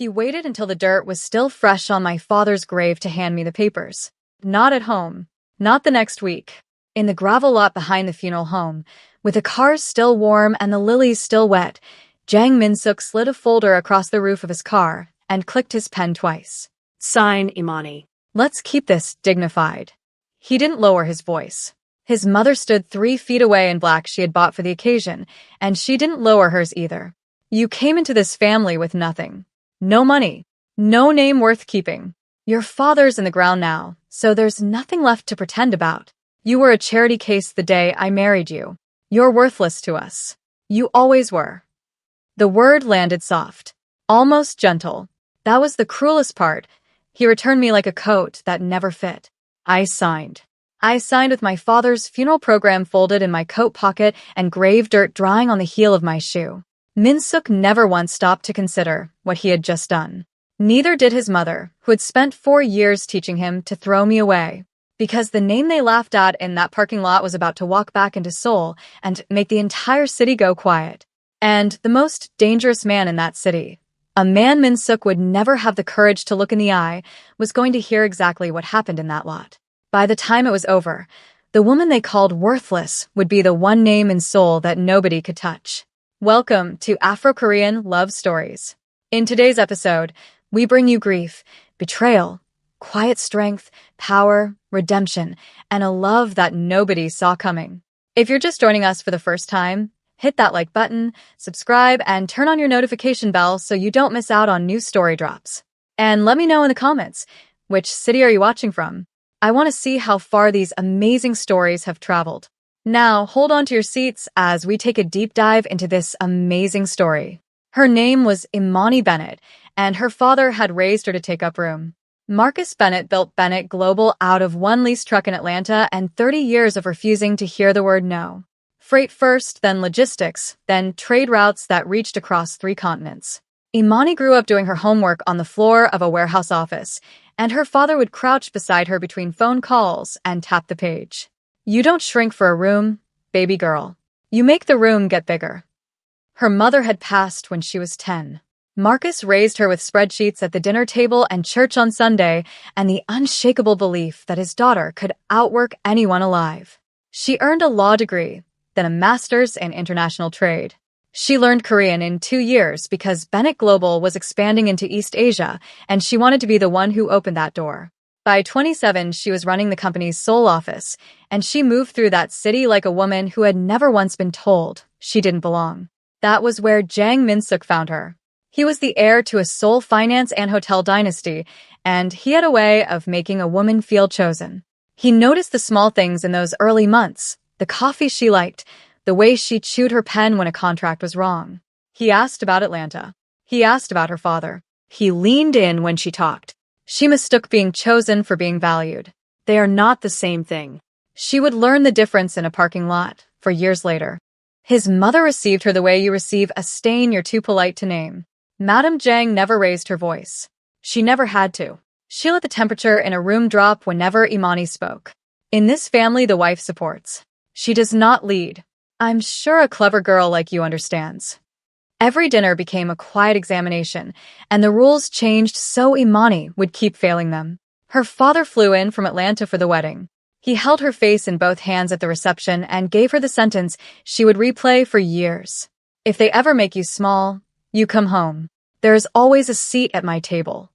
He waited until the dirt was still fresh on my father's grave to hand me the papers. Not at home. Not the next week. In the gravel lot behind the funeral home, with the cars still warm and the lilies still wet, Jang Min-suk slid a folder across the roof of his car and clicked his pen twice. Sign, Imani. Let's keep this dignified. He didn't lower his voice. His mother stood 3 feet away in black she had bought for the occasion, and she didn't lower hers either. You came into this family with nothing. No money. No name worth keeping. Your father's in the ground now, so there's nothing left to pretend about. You were a charity case the day I married you. You're worthless to us. You always were. The word landed soft, almost gentle. That was the cruelest part. He returned me like a coat that never fit. I signed. I signed with my father's funeral program folded in my coat pocket and grave dirt drying on the heel of my shoe. Min-suk never once stopped to consider what he had just done. Neither did his mother, who had spent 4 years teaching him to throw me away, because the name they laughed at in that parking lot was about to walk back into Seoul and make the entire city go quiet. And the most dangerous man in that city, a man Min-suk would never have the courage to look in the eye, was going to hear exactly what happened in that lot. By the time it was over, the woman they called worthless would be the one name in Seoul that nobody could touch. Welcome to Afro-Korean Love Stories. In today's episode, we bring you grief, betrayal, quiet strength, power, redemption, and a love that nobody saw coming. If you're just joining us for the first time, hit that like button, subscribe, and turn on your notification bell so you don't miss out on new story drops. And let me know in the comments, which city are you watching from? I want to see how far these amazing stories have traveled. Now, hold on to your seats as we take a deep dive into this amazing story. Her name was Imani Bennett, and her father had raised her to take up room. Marcus Bennett built Bennett Global out of one leased truck in Atlanta and 30 years of refusing to hear the word no. Freight first, then logistics, then trade routes that reached across 3 continents. Imani grew up doing her homework on the floor of a warehouse office, and her father would crouch beside her between phone calls and tap the page. You don't shrink for a room, baby girl. You make the room get bigger. Her mother had passed when she was 10. Marcus raised her with spreadsheets at the dinner table and church on Sunday and the unshakable belief that his daughter could outwork anyone alive. She earned a law degree, then a master's in international trade. She learned Korean in 2 years because Bennett Global was expanding into East Asia, and she wanted to be the one who opened that door. By 27, she was running the company's Seoul office, and she moved through that city like a woman who had never once been told she didn't belong. That was where Jang Min-suk found her. He was the heir to a Seoul finance and hotel dynasty, and he had a way of making a woman feel chosen. He noticed the small things in those early months, the coffee she liked, the way she chewed her pen when a contract was wrong. He asked about Atlanta. He asked about her father. He leaned in when she talked. She mistook being chosen for being valued. They are not the same thing. She would learn the difference in a parking lot for years later. His mother received her the way you receive a stain you're too polite to name. Madame Jang never raised her voice. She never had to. She let the temperature in a room drop whenever Imani spoke. In this family, the wife supports. She does not lead. I'm sure a clever girl like you understands. Every dinner became a quiet examination, and the rules changed so Imani would keep failing them. Her father flew in from Atlanta for the wedding. He held her face in both hands at the reception and gave her the sentence she would replay for years. If they ever make you small, you come home. There is always a seat at my table.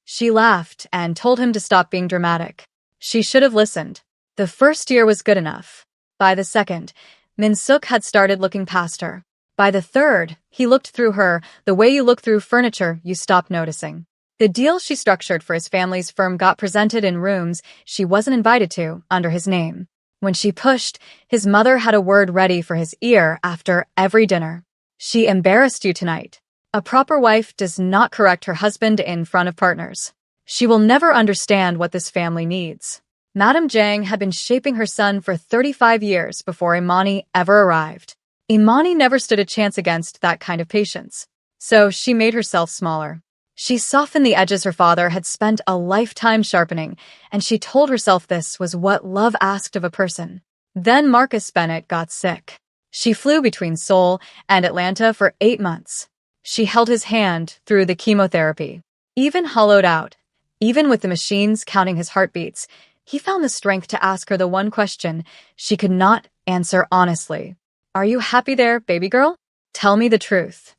She laughed and told him to stop being dramatic. She should have listened. The first year was good enough. By the second, Min-suk had started looking past her. By the third, he looked through her, the way you look through furniture you stop noticing. The deal she structured for his family's firm got presented in rooms she wasn't invited to under his name. When she pushed, his mother had a word ready for his ear after every dinner. She embarrassed you tonight. A proper wife does not correct her husband in front of partners. She will never understand what this family needs. Madame Jang had been shaping her son for 35 years before Imani ever arrived. Imani never stood a chance against that kind of patience. So she made herself smaller. She softened the edges her father had spent a lifetime sharpening, and she told herself this was what love asked of a person. Then Marcus Bennett got sick. She flew between Seoul and Atlanta for 8 months. She held his hand through the chemotherapy. Even hollowed out, even with the machines counting his heartbeats, he found the strength to ask her the one question she could not answer honestly. Are you happy there, baby girl? Tell me the truth.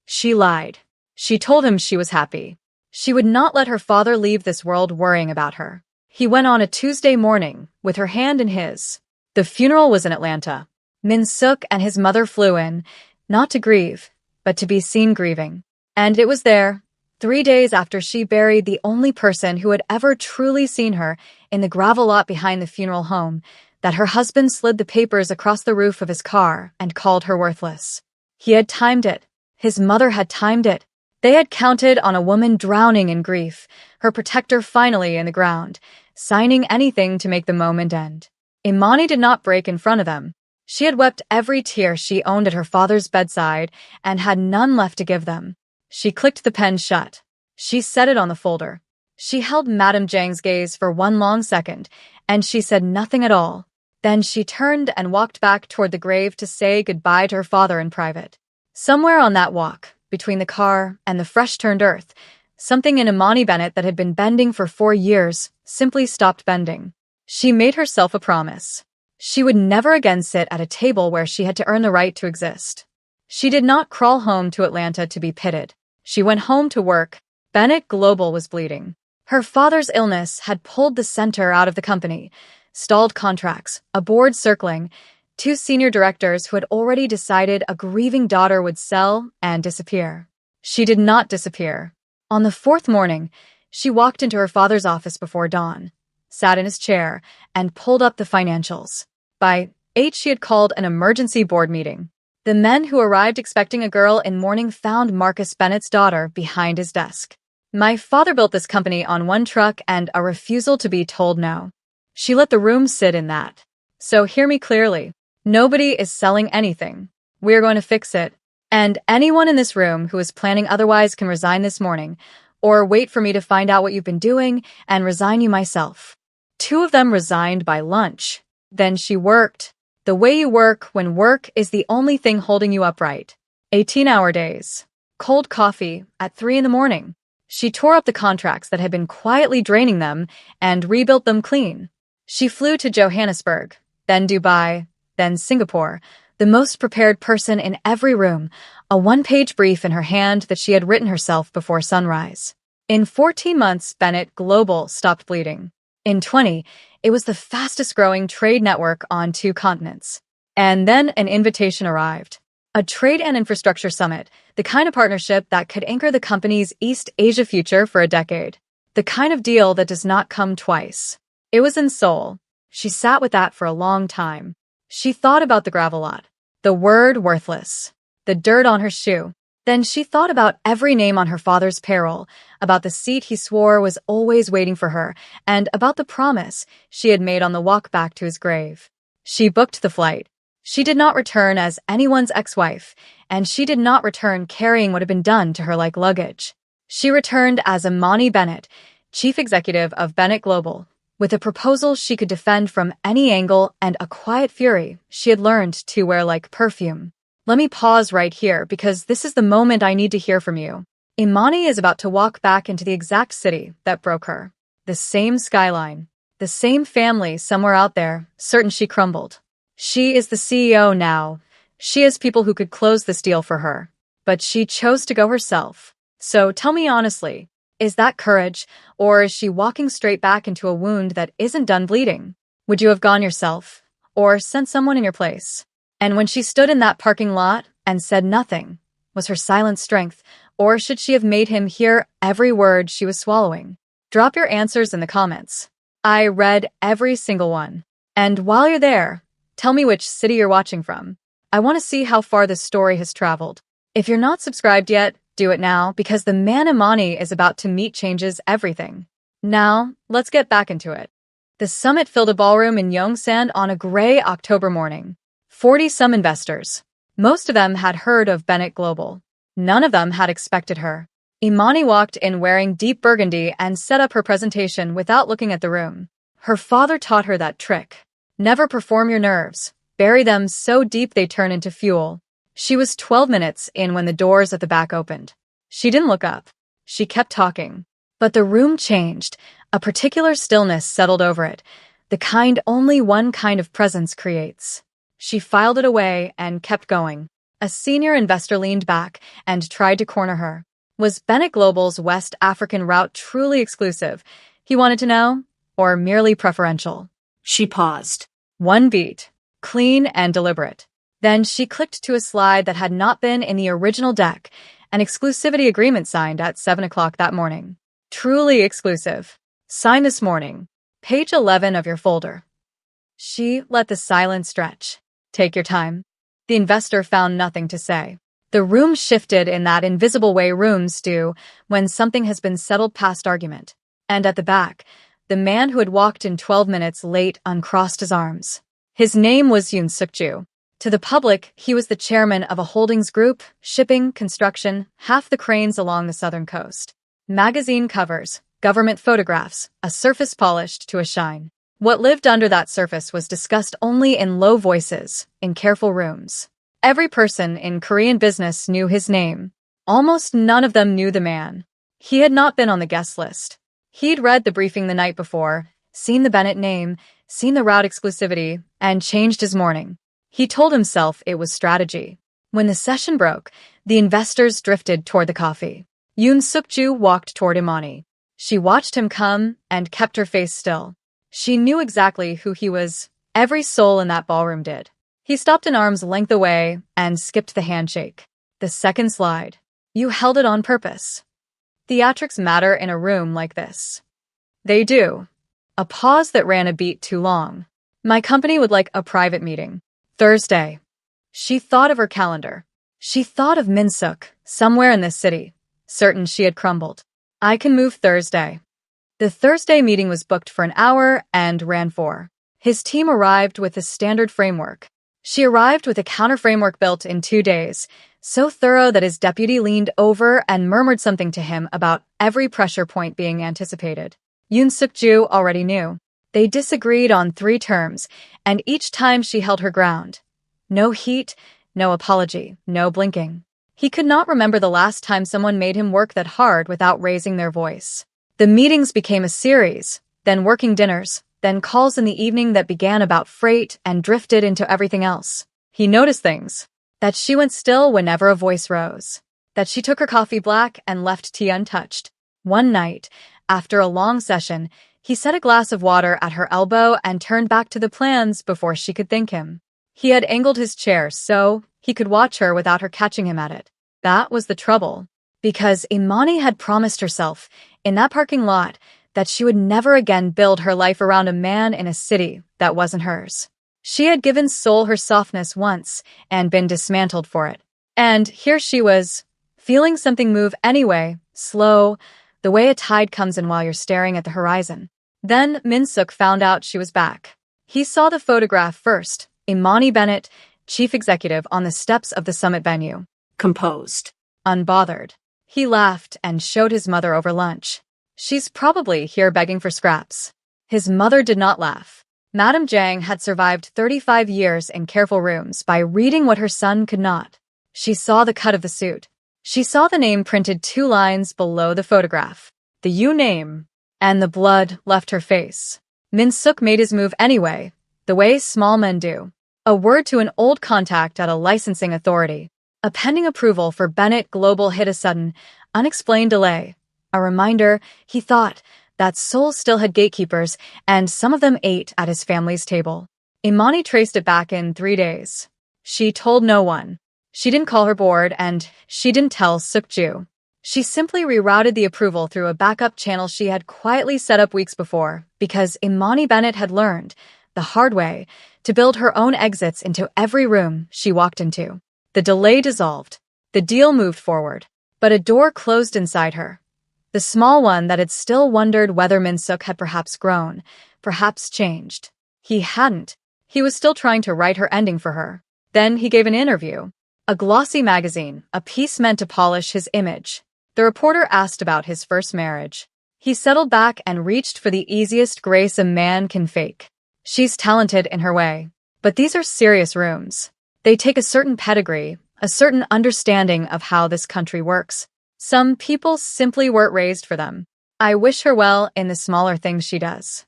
She lied. She told him she was happy. She would not let her father leave this world worrying about her. He went on a Tuesday morning, with her hand in his. The funeral was in Atlanta. Min Suk and his mother flew in, not to grieve, but to be seen grieving. And it was there, 3 days after she buried the only person who had ever truly seen her in the gravel lot behind the funeral home, that her husband slid the papers across the roof of his car and called her worthless. He had timed it. His mother had timed it. They had counted on a woman drowning in grief, her protector finally in the ground, signing anything to make the moment end. Imani did not break in front of them. She had wept every tear she owned at her father's bedside and had none left to give them. She clicked the pen shut. She set it on the folder. She held Madame Zhang's gaze for one long second, and she said nothing at all. Then she turned and walked back toward the grave to say goodbye to her father in private. Somewhere on that walk, between the car and the fresh-turned earth, something in Imani Bennett that had been bending for 4 years simply stopped bending. She made herself a promise. She would never again sit at a table where she had to earn the right to exist. She did not crawl home to Atlanta to be pitted. She went home to work. Bennett Global was bleeding. Her father's illness had pulled the center out of the company, stalled contracts, a board circling, 2 senior directors who had already decided a grieving daughter would sell and disappear. She did not disappear. On the 4th morning, she walked into her father's office before dawn, sat in his chair, and pulled up the financials. By 8, she had called an emergency board meeting. The men who arrived expecting a girl in mourning found Marcus Bennett's daughter behind his desk. My father built this company on one truck and a refusal to be told no. She let the room sit in that. So hear me clearly. Nobody is selling anything. We're going to fix it. And anyone in this room who is planning otherwise can resign this morning, or wait for me to find out what you've been doing and resign you myself. 2 of them resigned by lunch. Then she worked. The way you work when work is the only thing holding you upright. 18-hour days. Cold coffee at 3 in the morning. She tore up the contracts that had been quietly draining them and rebuilt them clean. She flew to Johannesburg, then Dubai, then Singapore, the most prepared person in every room, a 1-page brief in her hand that she had written herself before sunrise. In 14 months, Bennett Global stopped bleeding. In 20, it was the fastest-growing trade network on 2 continents. And then an invitation arrived. A trade and infrastructure summit, the kind of partnership that could anchor the company's East Asia future for a decade. The kind of deal that does not come twice. It was in Seoul. She sat with that for a long time. She thought about the gravel lot, the word worthless, the dirt on her shoe. Then she thought about every name on her father's payroll, about the seat he swore was always waiting for her, and about the promise she had made on the walk back to his grave. She booked the flight. She did not return as anyone's ex-wife, and she did not return carrying what had been done to her like luggage. She returned as Imani Bennett, chief executive of Bennett Global, with a proposal she could defend from any angle and a quiet fury she had learned to wear like perfume. Let me pause right here because this is the moment I need to hear from you. Imani is about to walk back into the exact city that broke her. The same skyline. The same family somewhere out there, certain she crumbled. She is the CEO now. She has people who could close this deal for her. But she chose to go herself. So tell me honestly, is that courage, or is she walking straight back into a wound that isn't done bleeding? Would you have gone yourself, or sent someone in your place? And when she stood in that parking lot and said nothing, was her silence strength, or should she have made him hear every word she was swallowing? Drop your answers in the comments. I read every single one. And while you're there, tell me which city you're watching from. I want to see how far this story has traveled. If you're not subscribed yet, do it now because the man Imani is about to meet changes everything. Now, let's get back into it. The summit filled a ballroom in Yongsan on a gray October morning. 40-some investors. Most of them had heard of Bennett Global. None of them had expected her. Imani walked in wearing deep burgundy and set up her presentation without looking at the room. Her father taught her that trick. Never perform your nerves. Bury them so deep they turn into fuel. She was 12 minutes in when the doors at the back opened. She didn't look up. She kept talking. But the room changed. A particular stillness settled over it, the kind only one kind of presence creates. She filed it away and kept going. A senior investor leaned back and tried to corner her. Was Bennett Global's West African route truly exclusive? He wanted to know, or merely preferential? She paused. One beat, clean and deliberate. Then she clicked to a slide that had not been in the original deck, an exclusivity agreement signed at 7 o'clock that morning. Truly exclusive. Sign this morning. Page 11 of your folder. She let the silence stretch. Take your time. The investor found nothing to say. The room shifted in that invisible way rooms do when something has been settled past argument. And at the back, the man who had walked in 12 minutes late uncrossed his arms. His name was Yoon Suk-ju. To the public, he was the chairman of a holdings group, shipping, construction, half the cranes along the southern coast. Magazine covers, government photographs, a surface polished to a shine. What lived under that surface was discussed only in low voices, in careful rooms. Every person in Korean business knew his name. Almost none of them knew the man. He had not been on the guest list. He'd read the briefing the night before, seen the Bennett name, seen the route exclusivity, and changed his morning. He told himself it was strategy. When the session broke, the investors drifted toward the coffee. Yoon Suk-ju walked toward Imani. She watched him come and kept her face still. She knew exactly who he was. Every soul in that ballroom did. He stopped an arm's length away and skipped the handshake. The second slide. You held it on purpose. Theatrics matter in a room like this. They do. A pause that ran a beat too long. My company would like a private meeting. Thursday. She thought of her calendar. She thought of Minsuk, somewhere in this city. Certain she had crumbled. I can move Thursday. The Thursday meeting was booked for an hour and ran for. His team arrived with a standard framework. She arrived with a counter-framework built in 2 days, so thorough that his deputy leaned over and murmured something to him about every pressure point being anticipated. Yoon Suk-ju already knew. They disagreed on 3 terms, and each time she held her ground. No heat, no apology, no blinking. He could not remember the last time someone made him work that hard without raising their voice. The meetings became a series, then working dinners, then calls in the evening that began about freight and drifted into everything else. He noticed things. That she went still whenever a voice rose. That she took her coffee black and left tea untouched. One night, after a long session, he set a glass of water at her elbow and turned back to the plans before she could thank him. He had angled his chair so he could watch her without her catching him at it. That was the trouble. Because Imani had promised herself, in that parking lot, that she would never again build her life around a man in a city that wasn't hers. She had given Soul her softness once and been dismantled for it. And here she was, feeling something move anyway, slow, the way a tide comes in while you're staring at the horizon. Then Minsuk found out she was back. He saw the photograph first, Imani Bennett, chief executive on the steps of the summit venue. Composed. Unbothered. He laughed and showed his mother over lunch. She's probably here begging for scraps. His mother did not laugh. Madame Jang had survived 35 years in careful rooms by reading what her son could not. She saw the cut of the suit. She saw the name printed 2 lines below the photograph. The U name. And the blood left her face. Minsuk made his move anyway, the way small men do. A word to an old contact at a licensing authority. A pending approval for Bennett Global hit a sudden, unexplained delay. A reminder, he thought, that Soul still had gatekeepers, and some of them ate at his family's table. Imani traced it back in 3 days. She told no one. She didn't call her board, and she didn't tell Suk-ju. She simply rerouted the approval through a backup channel she had quietly set up weeks before, because Imani Bennett had learned, the hard way, to build her own exits into every room she walked into. The delay dissolved. The deal moved forward. But a door closed inside her. The small one that had still wondered whether Minsuk had perhaps grown, perhaps changed. He hadn't. He was still trying to write her ending for her. Then he gave an interview. A glossy magazine, a piece meant to polish his image. The reporter asked about his first marriage. He settled back and reached for the easiest grace a man can fake. She's talented in her way. But these are serious rooms. They take a certain pedigree, a certain understanding of how this country works. Some people simply weren't raised for them. I wish her well in the smaller things she does.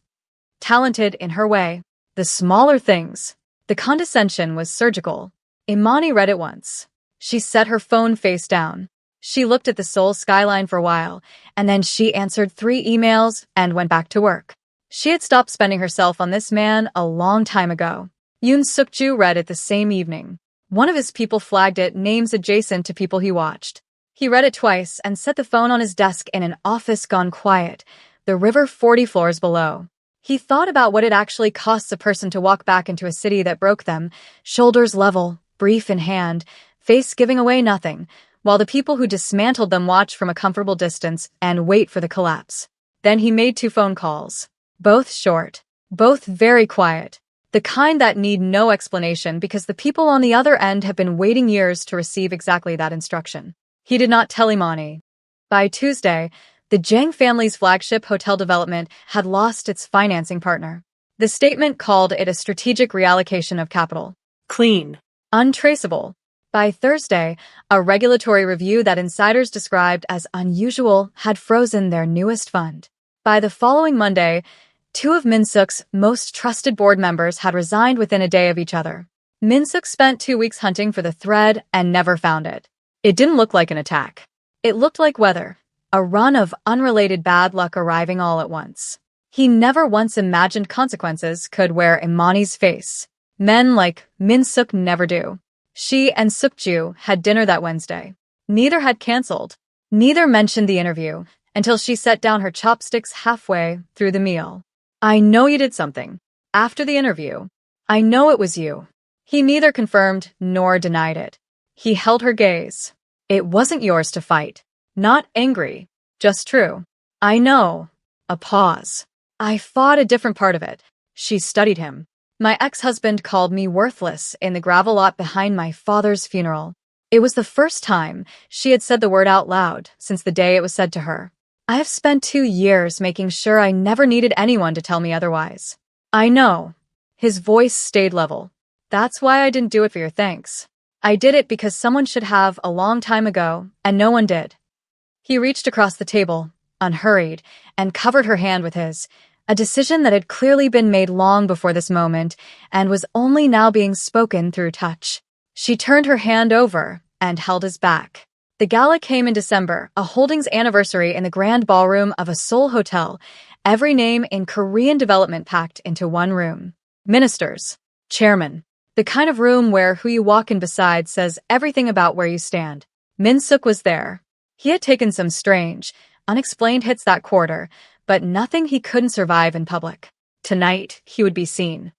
Talented in her way. The smaller things. The condescension was surgical. Imani read it once. She set her phone face down. She looked at the Seoul skyline for a while, and then she answered 3 emails and went back to work. She had stopped spending herself on this man a long time ago. Yoon Suk-ju read it the same evening. One of his people flagged it names adjacent to people he watched. He read it twice and set the phone on his desk in an office gone quiet, the river 40 floors below. He thought about what it actually costs a person to walk back into a city that broke them, shoulders level, brief in hand, face giving away nothing, while the people who dismantled them watch from a comfortable distance and wait for the collapse. Then he made 2 phone calls. Both short. Both very quiet. The kind that need no explanation because the people on the other end have been waiting years to receive exactly that instruction. He did not tell Imani. By Tuesday, the Jang family's flagship hotel development had lost its financing partner. The statement called it a strategic reallocation of capital. Clean. Untraceable. By Thursday, a regulatory review that insiders described as unusual had frozen their newest fund. By the following Monday, 2 of Min-suk's most trusted board members had resigned within a day of each other. Min-suk spent 2 weeks hunting for the thread and never found it. It didn't look like an attack. It looked like weather, a run of unrelated bad luck arriving all at once. He never once imagined consequences could wear Imani's face. Men like Min-suk never do. She and Suk-ju had dinner that Wednesday. Neither had canceled. Neither mentioned the interview until she set down her chopsticks halfway through the meal. I know you did something. After the interview. I know it was you. He neither confirmed nor denied it. He held her gaze. It wasn't yours to fight. Not angry. Just true. I know. A pause. I fought a different part of it. She studied him. My ex-husband called me worthless in the gravel lot behind my father's funeral. It was the first time she had said the word out loud since the day it was said to her. I have spent 2 years making sure I never needed anyone to tell me otherwise. I know. His voice stayed level. That's why I didn't do it for your thanks. I did it because someone should have a long time ago, and no one did. He reached across the table, unhurried, and covered her hand with his, a decision that had clearly been made long before this moment and was only now being spoken through touch. She turned her hand over and held his back. The gala came in December, a holdings anniversary in the grand ballroom of a Seoul hotel, every name in Korean development packed into one room. Ministers. Chairman. The kind of room where who you walk in beside says everything about where you stand. Min-suk was there. He had taken some strange, unexplained hits that quarter, but nothing he couldn't survive in public. Tonight, he would be seen.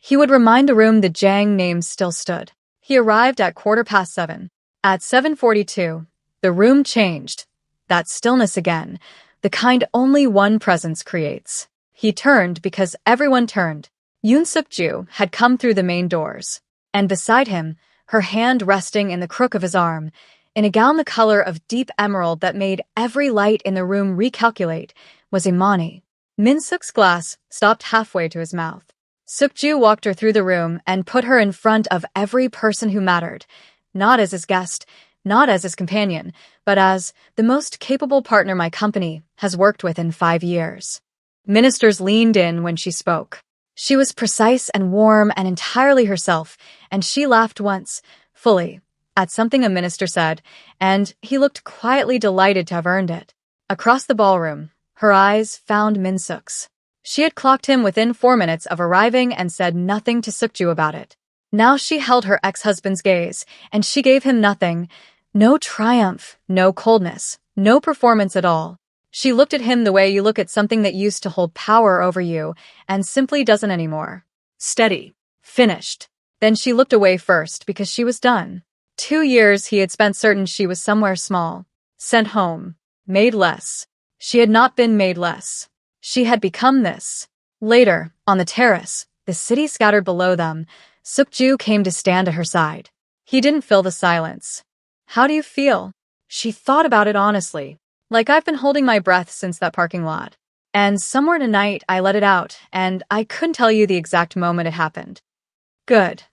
He would remind the room the Jang names still stood. He arrived at 7:15. At 7:42, the room changed. That stillness again, the kind only one presence creates. He turned because everyone turned. Yoon Suk-ju had come through the main doors. And beside him, her hand resting in the crook of his arm, in a gown the color of deep emerald that made every light in the room recalculate, was Imani. Min-suk's glass stopped halfway to his mouth. Suk-ju walked her through the room and put her in front of every person who mattered, not as his guest, not as his companion, but as the most capable partner my company has worked with in 5 years. Ministers leaned in when she spoke. She was precise and warm and entirely herself, and she laughed once, fully, at something a minister said, and he looked quietly delighted to have earned it. Across the ballroom, her eyes found Min-suk's. She had clocked him within 4 minutes of arriving and said nothing to Suk-ju about it. Now she held her ex-husband's gaze, and she gave him nothing. No triumph, no coldness, no performance at all. She looked at him the way you look at something that used to hold power over you and simply doesn't anymore. Steady. Finished. Then she looked away first because she was done. 2 years he had spent certain she was somewhere small. Sent home. Made less. She had not been made less. She had become this. Later, on the terrace, the city scattered below them, Suk-ju came to stand at her side. He didn't fill the silence. How do you feel? She thought about it honestly. Like I've been holding my breath since that parking lot. And somewhere tonight I let it out, and I couldn't tell you the exact moment it happened. Good.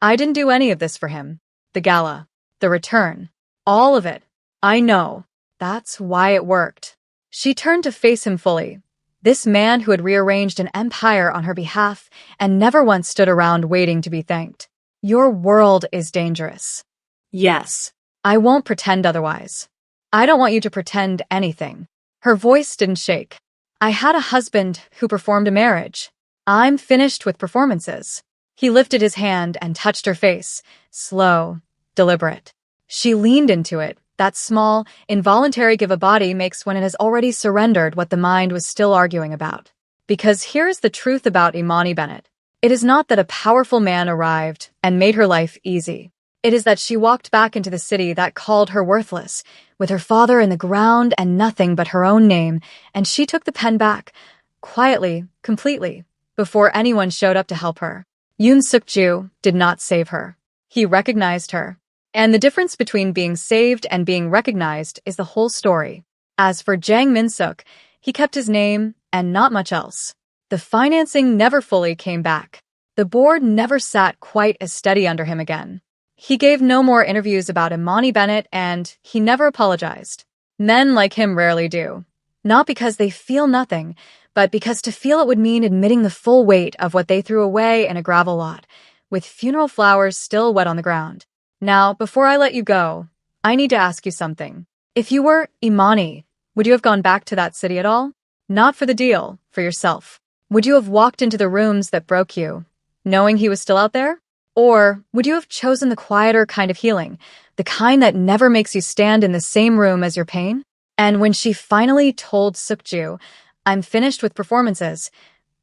I didn't do any of this for him. The gala. The return. All of it. I know. That's why it worked. She turned to face him fully. This man who had rearranged an empire on her behalf and never once stood around waiting to be thanked. Your world is dangerous. Yes. I won't pretend otherwise. I don't want you to pretend anything. Her voice didn't shake. I had a husband who performed a marriage. I'm finished with performances. He lifted his hand and touched her face, slow, deliberate. She leaned into it, that small, involuntary give a body makes when it has already surrendered what the mind was still arguing about. Because here's the truth about Imani Bennett. It is not that a powerful man arrived and made her life easy. It is that she walked back into the city that called her worthless, with her father in the ground and nothing but her own name, and she took the pen back, quietly, completely, before anyone showed up to help her. Yoon Suk-ju did not save her. He recognized her. And the difference between being saved and being recognized is the whole story. As for Jang Min-suk, he kept his name and not much else. The financing never fully came back. The board never sat quite as steady under him again. He gave no more interviews about Imani Bennett, and he never apologized. Men like him rarely do. Not because they feel nothing, but because to feel it would mean admitting the full weight of what they threw away in a gravel lot, with funeral flowers still wet on the ground. Now, before I let you go, I need to ask you something. If you were Imani, would you have gone back to that city at all? Not for the deal, for yourself. Would you have walked into the rooms that broke you, knowing he was still out there? Or would you have chosen the quieter kind of healing, the kind that never makes you stand in the same room as your pain? And when she finally told Suk-ju, I'm finished with performances,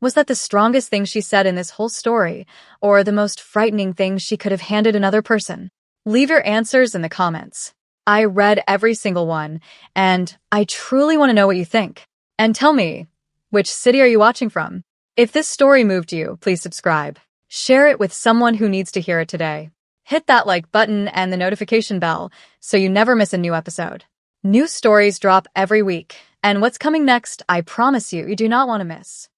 was that the strongest thing she said in this whole story, or the most frightening thing she could have handed another person? Leave your answers in the comments. I read every single one, and I truly want to know what you think. And tell me, which city are you watching from? If this story moved you, please subscribe. Share it with someone who needs to hear it today. Hit that like button and the notification bell so you never miss a new episode. New stories drop every week, and what's coming next, I promise you, you do not want to miss.